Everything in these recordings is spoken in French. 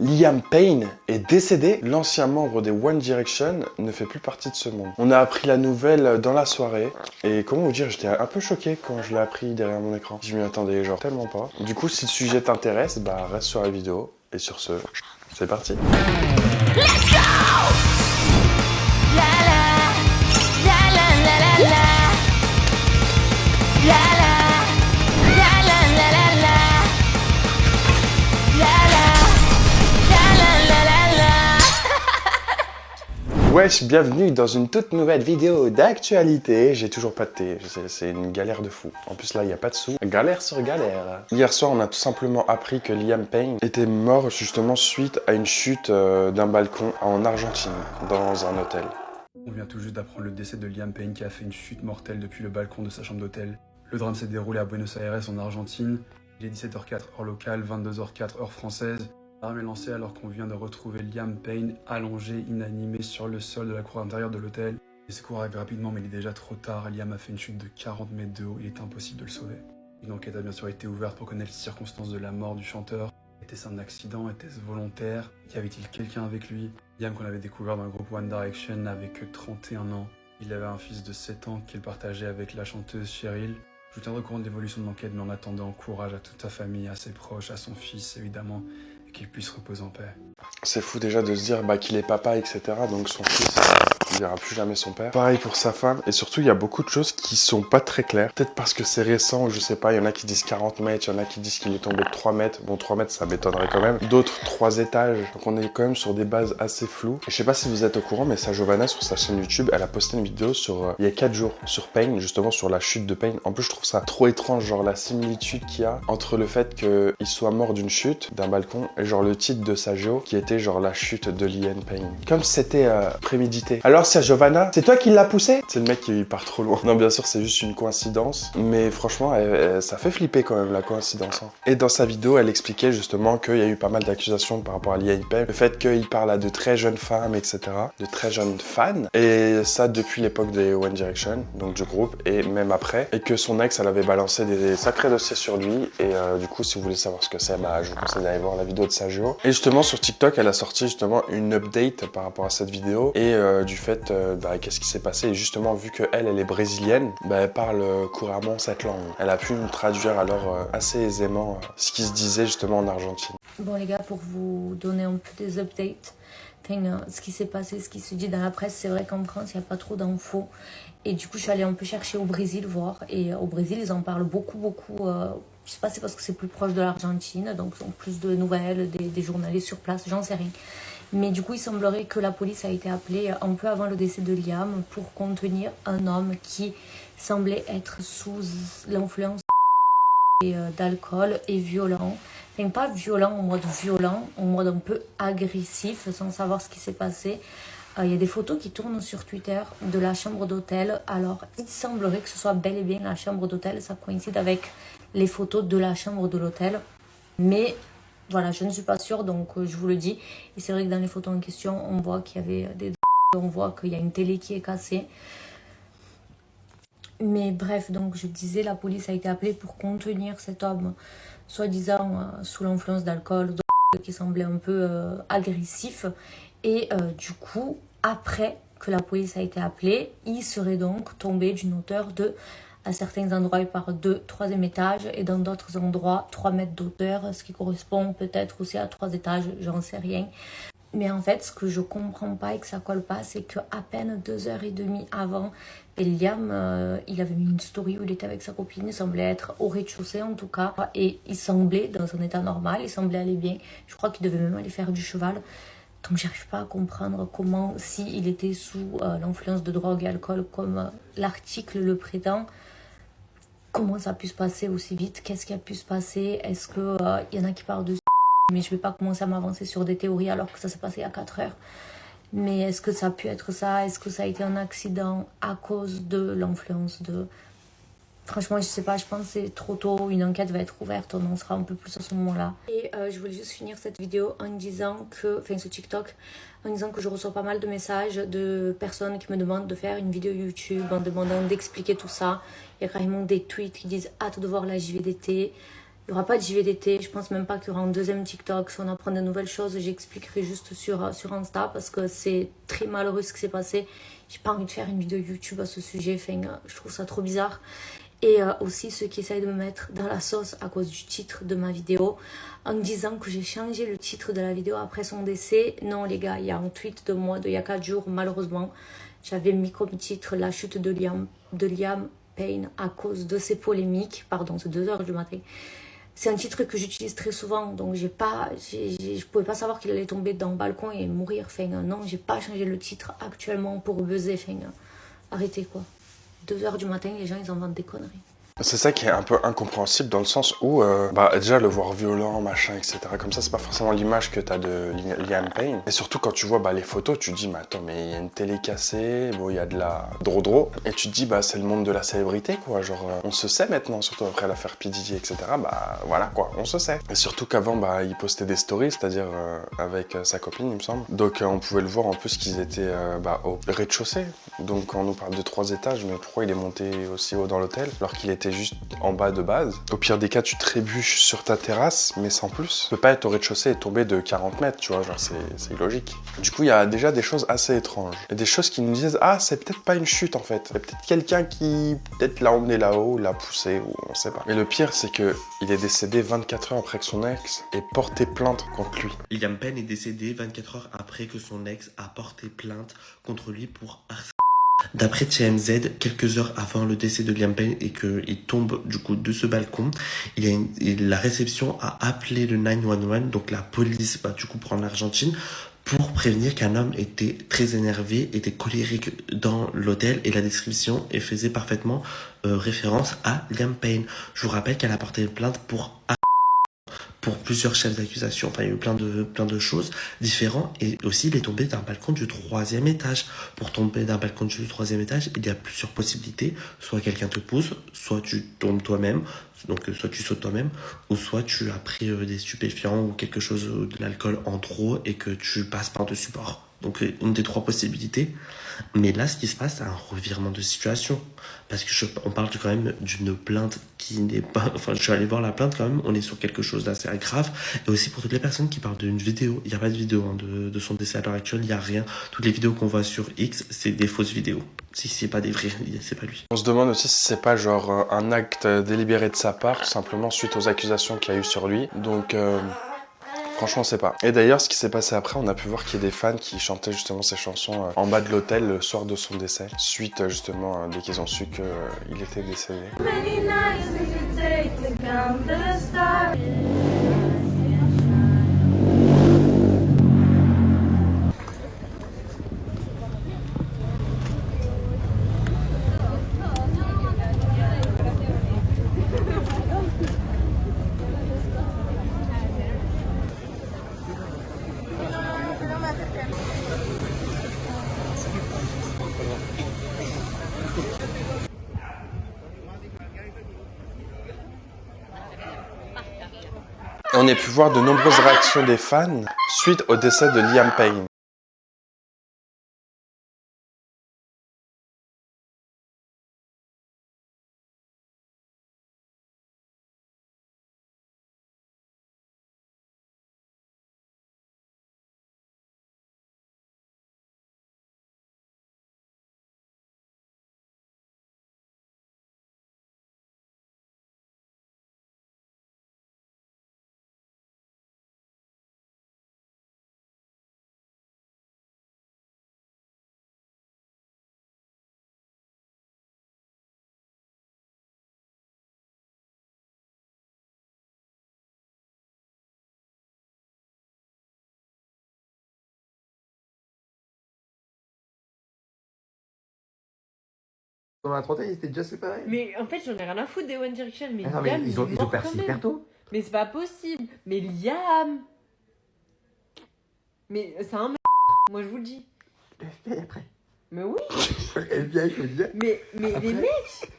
Liam Payne est décédé. L'ancien membre des One Direction ne fait plus partie de ce monde. On a appris la nouvelle dans la soirée. Et comment vous dire, j'étais un peu choqué quand je l'ai appris derrière mon écran. Je m'y attendais genre tellement pas. Du coup, si le sujet t'intéresse, bah reste sur la vidéo. Et sur ce, c'est parti. Let's go! La la, la la la la la. La la, la la la la la. La la, la la la la la. Wesh, bienvenue dans une toute nouvelle vidéo d'actualité. J'ai toujours pas de thé, c'est une galère de fou. En plus là, il n'y a pas de sous. Galère sur galère. Hier soir, on a tout simplement appris que Liam Payne était mort justement suite à une chute d'un balcon en Argentine, dans un hôtel. On vient tout juste d'apprendre le décès de Liam Payne qui a fait une chute mortelle depuis le balcon de sa chambre d'hôtel. Le drame s'est déroulé à Buenos Aires en Argentine. Il est 17h04 heure locale, 22h04 heure française. L'arme est lancée alors qu'on vient de retrouver Liam Payne allongé, inanimé sur le sol de la cour intérieure de l'hôtel. Les secours arrivent rapidement mais il est déjà trop tard. Liam a fait une chute de 40 mètres de haut, il est impossible de le sauver. Une enquête a bien sûr été ouverte pour connaître les circonstances de la mort du chanteur. Était-ce un accident? Était-ce volontaire? Y avait-il quelqu'un avec lui? Liam, qu'on avait découvert dans le groupe One Direction, n'avait que 31 ans. Il avait un fils de 7 ans qu'il partageait avec la chanteuse Cheryl. Je vous tiendrai au courant de l'évolution de l'enquête, mais en attendant, courage à toute sa famille, à ses proches, à son fils évidemment, et qu'il puisse reposer en paix. C'est fou déjà de se dire qu'il est papa, etc. Donc son fils, il verra plus jamais son père. Pareil pour sa femme. Et surtout, il y a beaucoup de choses qui sont pas très claires. Peut-être parce que c'est récent, je sais pas. Il y en a qui disent 40 mètres, il y en a qui disent qu'il est tombé de 3 mètres. Bon, 3 mètres, ça m'étonnerait quand même. D'autres, 3 étages. Donc on est quand même sur des bases assez floues. Et je sais pas si vous êtes au courant, mais sa Giovanna, sur sa chaîne YouTube, elle a posté une vidéo sur il y a 4 jours sur Payne, justement sur la chute de Payne. En plus, je trouve ça trop étrange, genre la similitude qu'il y a entre le fait qu'il soit mort d'une chute, d'un balcon, et genre le titre de sa géo, qui était genre la chute de Liam Payne. Comme si c'était prémédité. Alors c'est Giovanna, c'est toi qui l'as poussé? C'est le mec qui part trop loin. Non, bien sûr, c'est juste une coïncidence. Mais franchement, ça fait flipper quand même, la coïncidence. Hein. Et dans sa vidéo, elle expliquait justement qu'il y a eu pas mal d'accusations par rapport à Liam Payne. Le fait qu'il parle à de très jeunes femmes, etc. De très jeunes fans. Et ça depuis l'époque des One Direction, donc du groupe, et même après. Et que son ex, elle avait balancé des sacrés dossiers sur lui. Et du coup, si vous voulez savoir ce que c'est, je vous conseille d'aller voir la vidéo de sa géo. Et justement, sur TikTok, elle a sorti justement une update par rapport à cette vidéo et du fait qu'est-ce qui s'est passé. Et justement, vu qu'elle est brésilienne, elle parle couramment cette langue. Elle a pu nous traduire alors assez aisément ce qui se disait justement en Argentine. Bon les gars, pour vous donner un peu des updates, ce qui s'est passé, ce qui se dit dans la presse, c'est vrai qu'en France, il n'y a pas trop d'infos. Et du coup, je suis allée un peu chercher au Brésil, voir. Et au Brésil, ils en parlent beaucoup. Je sais pas, c'est parce que c'est plus proche de l'Argentine, donc ils ont plus de nouvelles, des journalistes sur place, j'en sais rien. Mais du coup, il semblerait que la police a été appelée un peu avant le décès de Liam pour contenir un homme qui semblait être sous l'influence d'alcool et violent. Enfin, pas violent, en mode un peu agressif, sans savoir ce qui s'est passé. Il y a des photos qui tournent sur Twitter de la chambre d'hôtel. Alors, il semblerait que ce soit bel et bien la chambre d'hôtel. Ça coïncide avec les photos de la chambre de l'hôtel. Mais voilà, je ne suis pas sûre, donc je vous le dis. Et c'est vrai que dans les photos en question, on voit qu'il y avait des... On voit qu'il y a une télé qui est cassée. Mais bref, donc je disais, la police a été appelée pour contenir cet homme, soi-disant sous l'influence d'alcool, qui semblait un peu agressif. Et du coup, après que la police a été appelée, il serait donc tombé d'une hauteur de, à certains endroits, il part de 3e étage, et dans d'autres endroits, 3 mètres d'hauteur, ce qui correspond peut-être aussi à 3 étages, j'en sais rien. Mais en fait, ce que je comprends pas et que ça colle pas, c'est qu'à peine 2h30 avant, Liam, il avait mis une story où il était avec sa copine, il semblait être au rez-de-chaussée en tout cas, et il semblait dans son état normal, il semblait aller bien. Je crois qu'il devait même aller faire du cheval. Donc j'arrive pas à comprendre comment, s'il était sous l'influence de drogue et alcool, comme l'article le prétend, comment ça a pu se passer aussi vite, qu'est-ce qui a pu se passer, est-ce qu'il y en a qui parlent de... Mais je vais pas commencer à m'avancer sur des théories alors que ça s'est passé il y a 4 heures. Mais est-ce que ça a pu être ça? Est-ce que ça a été un accident à cause de l'influence de... Franchement, je sais pas, je pense que c'est trop tôt. Une enquête va être ouverte, on en sera un peu plus à ce moment-là. Et je voulais juste finir cette vidéo en disant que... Enfin, ce TikTok, en disant que je reçois pas mal de messages de personnes qui me demandent de faire une vidéo YouTube, en demandant d'expliquer tout ça. Il y a carrément des tweets qui disent « hâte de voir la JVDT ». Il n'y aura pas de JVDT, je pense même pas qu'il y aura un deuxième TikTok. Si on apprend de nouvelles choses, j'expliquerai juste sur Insta parce que c'est très malheureux ce qui s'est passé. J'ai pas envie de faire une vidéo YouTube à ce sujet, enfin, je trouve ça trop bizarre. Et aussi ceux qui essayent de me mettre dans la sauce à cause du titre de ma vidéo en me disant que j'ai changé le titre de la vidéo après son décès. Non les gars, il y a un tweet de moi d'il y a 4 jours malheureusement. J'avais mis comme titre la chute de Liam Payne à cause de ces polémiques. Pardon, c'est 2h du matin. C'est un titre que j'utilise très souvent, donc je pouvais pas savoir qu'il allait tomber dans le balcon et mourir. Enfin, non, j'ai pas changé le titre actuellement pour buzzer. Enfin, arrêtez quoi. 2h du matin, les gens ils inventent des conneries. C'est ça qui est un peu incompréhensible dans le sens où, déjà le voir violent, machin, etc. Comme ça, c'est pas forcément l'image que t'as de Liam Payne. Et surtout quand tu vois les photos, tu te dis, mais attends, mais il y a une télé cassée, bon, il y a de la dro-dro. Et tu te dis, c'est le monde de la célébrité, quoi. Genre, on se sait maintenant, surtout après l'affaire P. Diddy, etc. Voilà, quoi, on se sait. Et surtout qu'avant, il postait des stories, c'est-à-dire avec sa copine, il me semble. Donc, on pouvait le voir en plus qu'ils étaient au rez-de-chaussée. Donc, on nous parle de 3 étages, mais pourquoi il est monté aussi haut dans l'hôtel alors qu'il était juste en bas de base. Au pire des cas, tu trébuches sur ta terrasse, mais sans plus. Tu peux pas être au rez-de-chaussée et tomber de 40 mètres, tu vois, genre c'est illogique. Du coup, il y a déjà des choses assez étranges. Et des choses qui nous disent, ah, c'est peut-être pas une chute en fait. C'est peut-être quelqu'un qui peut-être l'a emmené là-haut, l'a poussé, ou on sait pas. Mais le pire, c'est que il est décédé 24 heures après que son ex ait porté plainte contre lui. Liam Payne est décédé 24 heures après que son ex a porté plainte contre lui pour harcèlement. D'après TMZ, quelques heures avant le décès de Liam Payne et qu'il tombe du coup de ce balcon, la réception a appelé le 911, donc la police du coup pour en Argentine, pour prévenir qu'un homme était très énervé, était colérique dans l'hôtel et la description faisait parfaitement référence à Liam Payne. Je vous rappelle qu'elle a porté plainte pour plusieurs chefs d'accusation. Enfin, il y a eu plein de choses différentes. Et aussi, il est tombé d'un balcon du 3e étage. Pour tomber d'un balcon du 3e étage, il y a plusieurs possibilités. Soit quelqu'un te pousse, soit tu tombes toi-même. Donc, soit tu sautes toi-même, ou soit tu as pris des stupéfiants ou quelque chose, de l'alcool en trop et que tu passes par-dessus bord. Donc, une des 3 possibilités. Mais là, ce qui se passe, c'est un revirement de situation. Parce que on parle quand même d'une plainte qui n'est pas... Enfin, je suis allé voir la plainte quand même. On est sur quelque chose d'assez grave. Et aussi pour toutes les personnes qui parlent d'une vidéo. Il n'y a pas de vidéo de son décès à l'heure actuelle. Il n'y a rien. Toutes les vidéos qu'on voit sur X, c'est des fausses vidéos. Si c'est pas des vrais, c'est pas lui. On se demande aussi si c'est pas genre un acte délibéré de sa part, tout simplement suite aux accusations qu'il y a eu sur lui. Donc... franchement, on sait pas. Et d'ailleurs, ce qui s'est passé après, on a pu voir qu'il y a des fans qui chantaient justement ces chansons en bas de l'hôtel le soir de son décès, suite justement dès qu'ils ont su qu'il était décédé. Et on a pu voir de nombreuses réactions des fans suite au décès de Liam Payne. Dans la trentaine, ils étaient déjà séparés. Mais en fait, j'en ai rien à foutre des One Direction. Mais Ah non, Liam, mais ils ont il est mort percé quand même. hyper tôt. Mais c'est pas possible. Mais Liam. Mais c'est un mec. Moi, je vous le dis. Le FBI après. Mais oui. Le FBI, je veux dire. Mais Après. les mecs.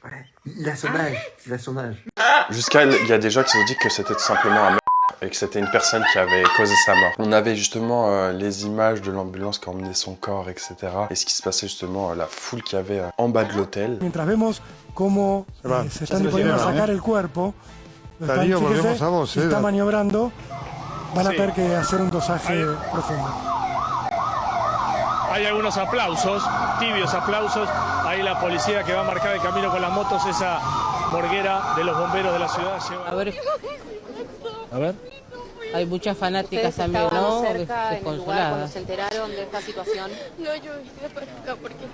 Voilà. Il a son âge. Il a son âge. Jusqu'à, il y a des gens qui ont dit que c'était tout simplement un mec et que c'était une personne qui avait causé sa mort. On avait justement les images de l'ambulance qui emmenait son corps, etc. Et ce qui se passait justement, la foule qu'il y avait en bas de l'hôtel. Mientras vemos cómo se están disponiendo a sacar el cuerpo, Darío, volvemos a vos, está maniobrando. Van a Sí. tener que hacer un dosaje profundo. Hay algunos aplausos, tibios aplausos. Ahí la policía que va a marcar el camino con las motos, esa morguera de los bomberos de la ciudad. A ver. Hay muchas fanáticas también, ¿no? Desconsoladas. se enteraron de esta situación? No, yo vine para acá porque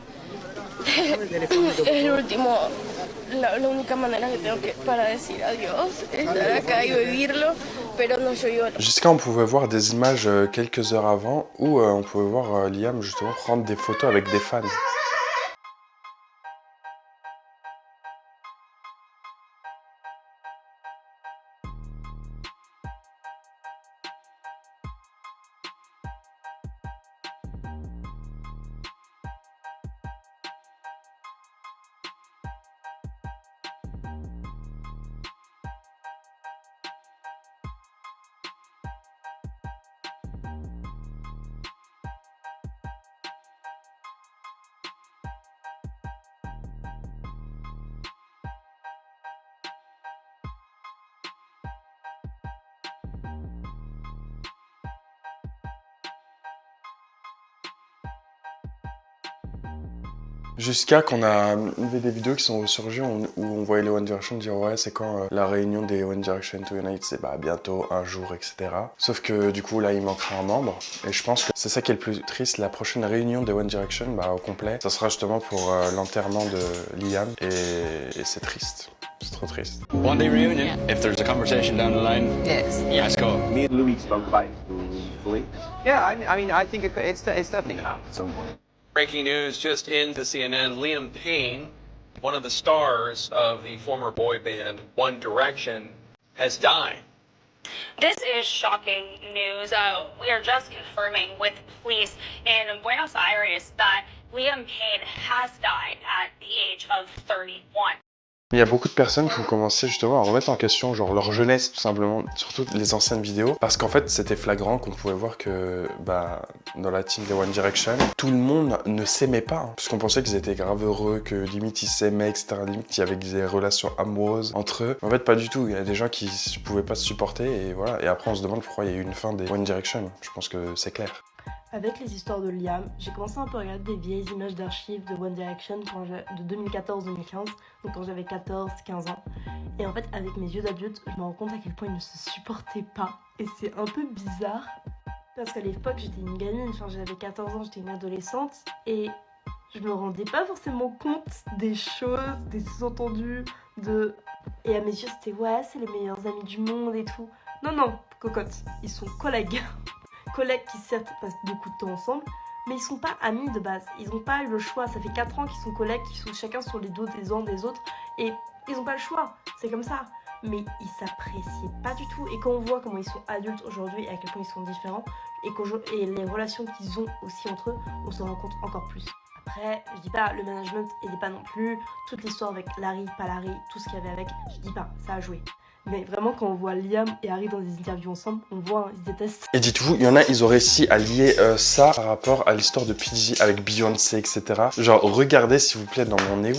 es el último, la única manera que tengo para decir adiós, estar acá y vivirlo, pero no yo vivo. Jusqu'à on pouvait voir des images quelques heures avant où on pouvait voir Liam justement prendre des photos avec des fans. Jusqu'à qu'on a vu des vidéos qui sont ressurgies où on voyait les One Direction dire ouais c'est quand la réunion des One Direction to Unite, c'est bah bientôt, un jour, etc. Sauf que du coup là il manquera un membre et je pense que c'est ça qui est le plus triste. La prochaine réunion des One Direction bah, au complet, ça sera justement pour l'enterrement de Liam et c'est triste. C'est trop triste. One day reunion, if there's a conversation down the line, Yes. let's go. Me and Louis spoke about it fully. Yeah, I mean, I think it's definitely at some point. Breaking news just into CNN. Liam Payne, one of the stars of the former boy band One Direction, has died. This is shocking news. We are just confirming with police in Buenos Aires that Liam Payne has died at the age of 31. Il y a beaucoup de personnes qui ont commencé justement à remettre en question genre leur jeunesse tout simplement, surtout les anciennes vidéos, parce qu'en fait c'était flagrant qu'on pouvait voir que bah, dans la team des One Direction, tout le monde ne s'aimait pas, hein, puisqu'on pensait qu'ils étaient grave heureux, que limite ils s'aimaient, etc. Limite il y avait des relations amoureuses entre eux. En fait pas du tout, il y a des gens qui pouvaient pas se supporter et voilà. Et après on se demande pourquoi il y a eu une fin des One Direction, je pense que c'est clair. Avec les histoires de Liam, j'ai commencé un peu à regarder des vieilles images d'archives de One Direction de 2014-2015, donc quand j'avais 14-15 ans. Et en fait, avec mes yeux d'adulte, je me rends compte à quel point ils ne se supportaient pas. Et c'est un peu bizarre, parce qu'à l'époque, j'étais une gamine, enfin j'avais 14 ans, j'étais une adolescente, et je me rendais pas forcément compte des choses, des sous-entendus, Et à mes yeux, c'était ouais, c'est les meilleurs amis du monde et tout. Non, non, cocotte, ils sont collègues. Collègues qui certes passent beaucoup de temps ensemble, mais ils sont pas amis de base. Ils n'ont pas eu le choix. Ça fait 4 ans qu'ils sont collègues, qu'ils sont chacun sur les dos des uns des autres, et ils n'ont pas le choix. C'est comme ça. Mais ils s'appréciaient pas du tout. Et quand on voit comment ils sont adultes aujourd'hui et à quel point ils sont différents, et les relations qu'ils ont aussi entre eux, on se rend compte encore plus. Après, je dis pas, le management aidait pas non plus. Toute l'histoire avec Larry, pas Larry, tout ce qu'il y avait avec, je dis pas, ça a joué. Mais vraiment, quand on voit Liam et Harry dans des interviews ensemble, on voit, ils se détestent. Et dites-vous, il y en a, ils ont réussi à lier ça par rapport à l'histoire de PG avec Beyoncé, etc. Genre, regardez s'il vous plaît dans mon nez.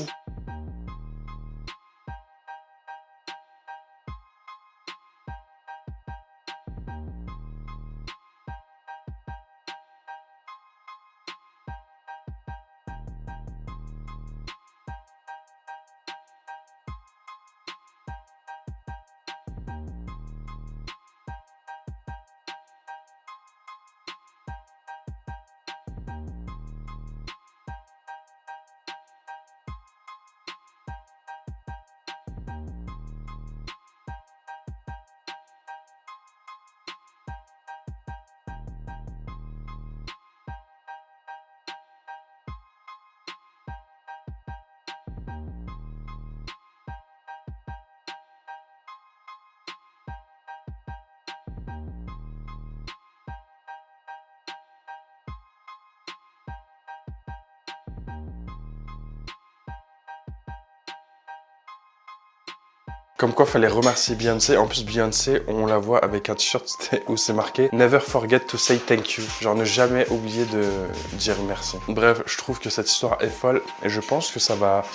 Comme quoi, fallait remercier Beyoncé. En plus, Beyoncé, on la voit avec un t-shirt où c'est marqué Never forget to say thank you. Genre, ne jamais oublier de dire merci. Bref, je trouve que cette histoire est folle et je pense que ça va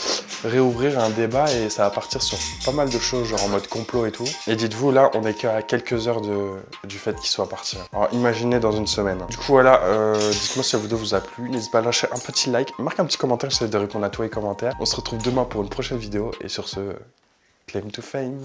réouvrir un débat et ça va partir sur pas mal de choses, genre en mode complot et tout. Et dites-vous, là, on est qu'à quelques heures du fait qu'il soit parti. Alors, imaginez dans une semaine. Du coup, voilà, dites-moi si la vidéo vous a plu. N'hésitez pas à lâcher un petit like, marque un petit commentaire, j'essaie de répondre à tous les commentaires. On se retrouve demain pour une prochaine vidéo et sur ce, claim to fame.